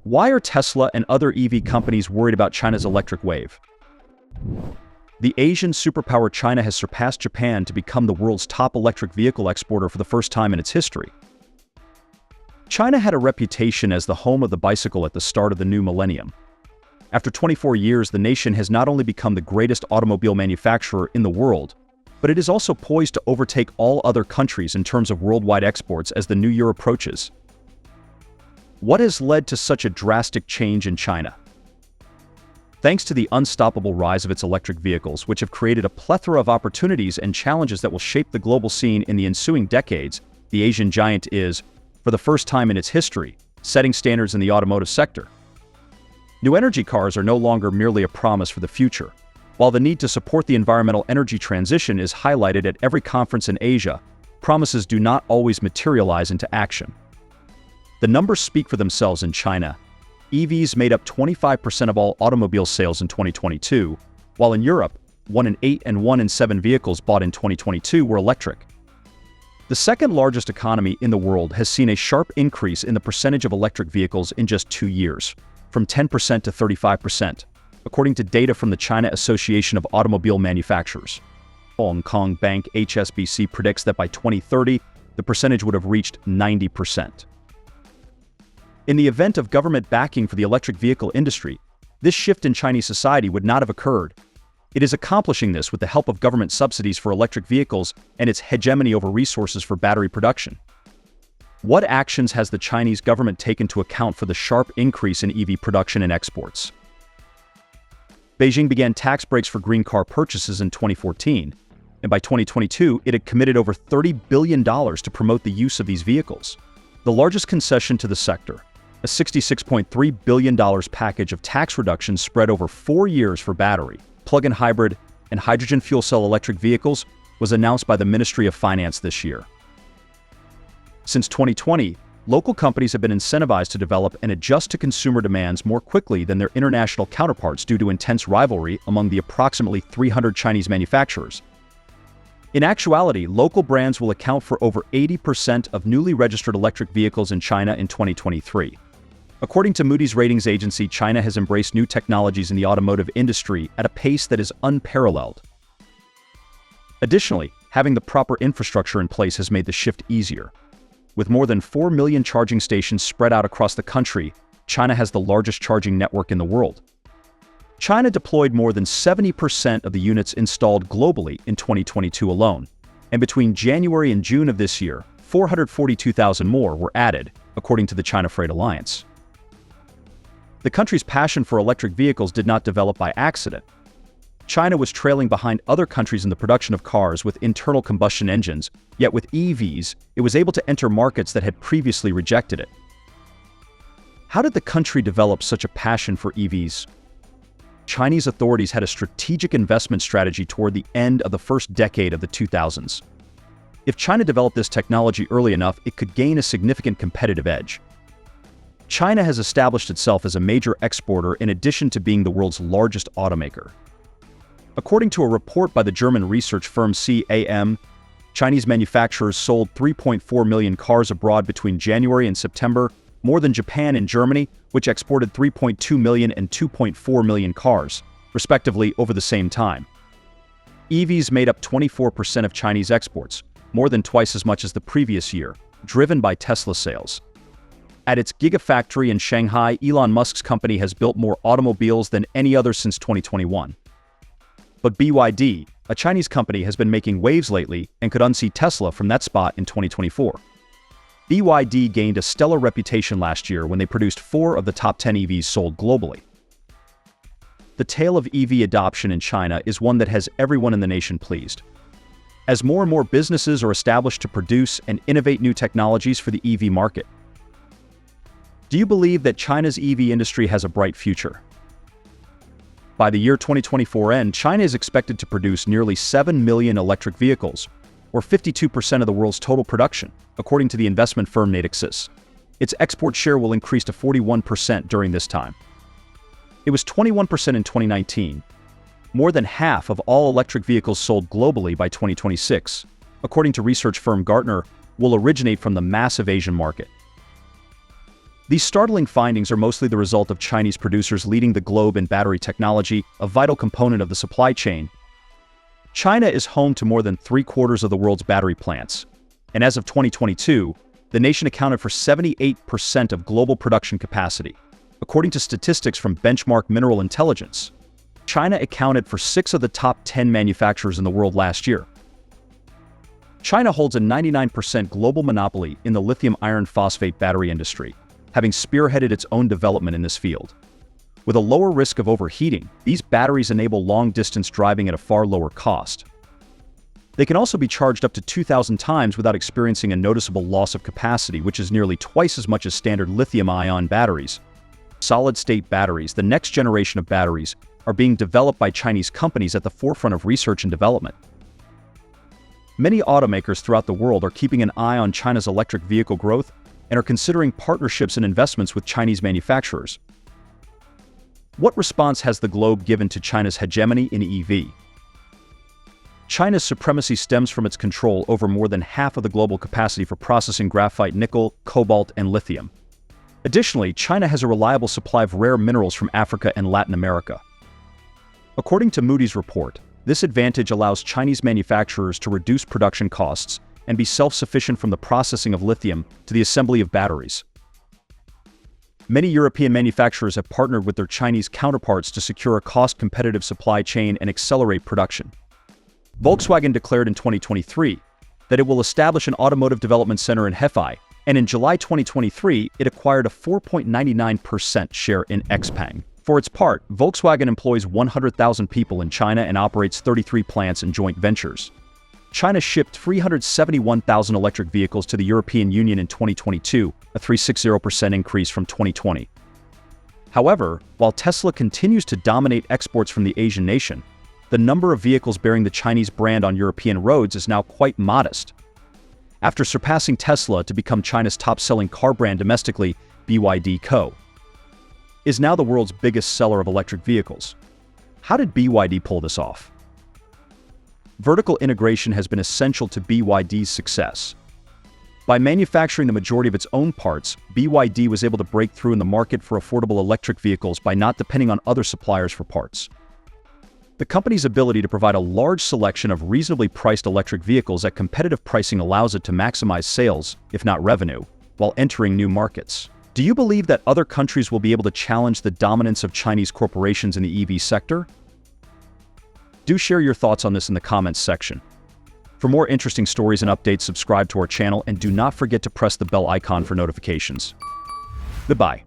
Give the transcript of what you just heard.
Why are Tesla and other EV companies worried about China's electric wave? The Asian superpower China has surpassed Japan to become the world's top electric vehicle exporter for the first time in its history. China had a reputation as the home of the bicycle at the start of the new millennium. After 24 years, the nation has not only become the greatest automobile manufacturer in the world, but it is also poised to overtake all other countries in terms of worldwide exports as the new year approaches. What has led to such a drastic change in China? Thanks to the unstoppable rise of its electric vehicles, which have created a plethora of opportunities and challenges that will shape the global scene in the ensuing decades, the Asian giant is, for the first time in its history, setting standards in the automotive sector. New energy cars are no longer merely a promise for the future. While the need to support the environmental energy transition is highlighted at every conference in Asia, promises do not always materialize into action. The numbers speak for themselves in China. EVs made up 25% of all automobile sales in 2022, while in Europe, 1 in 8 and 1 in 7 vehicles bought in 2022 were electric. The second largest economy in the world has seen a sharp increase in the percentage of electric vehicles in just 2 years, from 10% to 35%, according to data from the China Association of Automobile Manufacturers. Hong Kong Bank HSBC predicts that by 2030, the percentage would have reached 90%. In the event of government backing for the electric vehicle industry, this shift in Chinese society would not have occurred. It is accomplishing this with the help of government subsidies for electric vehicles and its hegemony over resources for battery production. What actions has the Chinese government taken to account for the sharp increase in EV production and exports? Beijing began tax breaks for green car purchases in 2014, and by 2022, it had committed over $30 billion to promote the use of these vehicles. The largest concession to the sector, a $66.3 billion package of tax reductions spread over 4 years for battery, plug-in hybrid, and hydrogen fuel cell electric vehicles, was announced by the Ministry of Finance this year. Since 2020, local companies have been incentivized to develop and adjust to consumer demands more quickly than their international counterparts due to intense rivalry among the approximately 300 Chinese manufacturers. In actuality, local brands will account for over 80% of newly registered electric vehicles in China in 2023. According to Moody's ratings agency, China has embraced new technologies in the automotive industry at a pace that is unparalleled. Additionally, having the proper infrastructure in place has made the shift easier. With more than 4 million charging stations spread out across the country, China has the largest charging network in the world. China deployed more than 70% of the units installed globally in 2022 alone, and between January and June of this year, 442,000 more were added, according to the China Freight Alliance. The country's passion for electric vehicles did not develop by accident. China was trailing behind other countries in the production of cars with internal combustion engines, yet with EVs, it was able to enter markets that had previously rejected it. How did the country develop such a passion for EVs? Chinese authorities had a strategic investment strategy toward the end of the first decade of the 2000s. If China developed this technology early enough, it could gain a significant competitive edge. China has established itself as a major exporter in addition to being the world's largest automaker. According to a report by the German research firm CAM, Chinese manufacturers sold 3.4 million cars abroad between January and September, more than Japan and Germany, which exported 3.2 million and 2.4 million cars, respectively, over the same time. EVs made up 24% of Chinese exports, more than twice as much as the previous year, driven by Tesla sales. At its Gigafactory in Shanghai, Elon Musk's company has built more automobiles than any other since 2021. But BYD, a Chinese company, has been making waves lately and could unseat Tesla from that spot in 2024. BYD gained a stellar reputation last year when they produced 4 of the top 10 EVs sold globally. The tale of EV adoption in China is one that has everyone in the nation pleased. As more and more businesses are established to produce and innovate new technologies for the EV market. Do you believe that China's EV industry has a bright future? By the year 2024 end, China is expected to produce nearly 7 million electric vehicles, or 52% of the world's total production, according to the investment firm Natixis. Its export share will increase to 41% during this time. It was 21% in 2019. More than half of all electric vehicles sold globally by 2026, according to research firm Gartner, will originate from the massive Asian market. These startling findings are mostly the result of Chinese producers leading the globe in battery technology, a vital component of the supply chain. China is home to more than 3/4 of the world's battery plants, and as of 2022, the nation accounted for 78% of global production capacity. According to statistics from Benchmark Mineral Intelligence, China accounted for 6 of the top 10 manufacturers in the world last year. China holds a 99% global monopoly in the lithium iron phosphate battery industry, having spearheaded its own development in this field. With a lower risk of overheating, these batteries enable long-distance driving at a far lower cost. They can also be charged up to 2,000 times without experiencing a noticeable loss of capacity, which is nearly twice as much as standard lithium-ion batteries. Solid-state batteries, the next generation of batteries, are being developed by Chinese companies at the forefront of research and development. Many automakers throughout the world are keeping an eye on China's electric vehicle growth and are considering partnerships and investments with Chinese manufacturers. What response has the globe given to China's hegemony in EV? China's supremacy stems from its control over more than half of the global capacity for processing graphite, nickel, cobalt, and lithium. Additionally, China has a reliable supply of rare minerals from Africa and Latin America. According to Moody's report, this advantage allows Chinese manufacturers to reduce production costs and be self-sufficient from the processing of lithium to the assembly of batteries. Many European manufacturers have partnered with their Chinese counterparts to secure a cost-competitive supply chain and accelerate production. Volkswagen declared in 2023 that it will establish an automotive development center in Hefei, and in July 2023, it acquired a 4.99% share in XPeng. For its part, Volkswagen employs 100,000 people in China and operates 33 plants and joint ventures. China shipped 371,000 electric vehicles to the European Union in 2022, a 360% increase from 2020. However, while Tesla continues to dominate exports from the Asian nation, the number of vehicles bearing the Chinese brand on European roads is now quite modest. After surpassing Tesla to become China's top-selling car brand domestically, BYD Co. is now the world's biggest seller of electric vehicles. How did BYD pull this off? Vertical integration has been essential to BYD's success. By manufacturing the majority of its own parts, BYD was able to break through in the market for affordable electric vehicles by not depending on other suppliers for parts. The company's ability to provide a large selection of reasonably priced electric vehicles at competitive pricing allows it to maximize sales, if not revenue, while entering new markets. Do you believe that other countries will be able to challenge the dominance of Chinese corporations in the EV sector? Do share your thoughts on this in the comments section. For more interesting stories and updates, subscribe to our channel and do not forget to press the bell icon for notifications. Goodbye.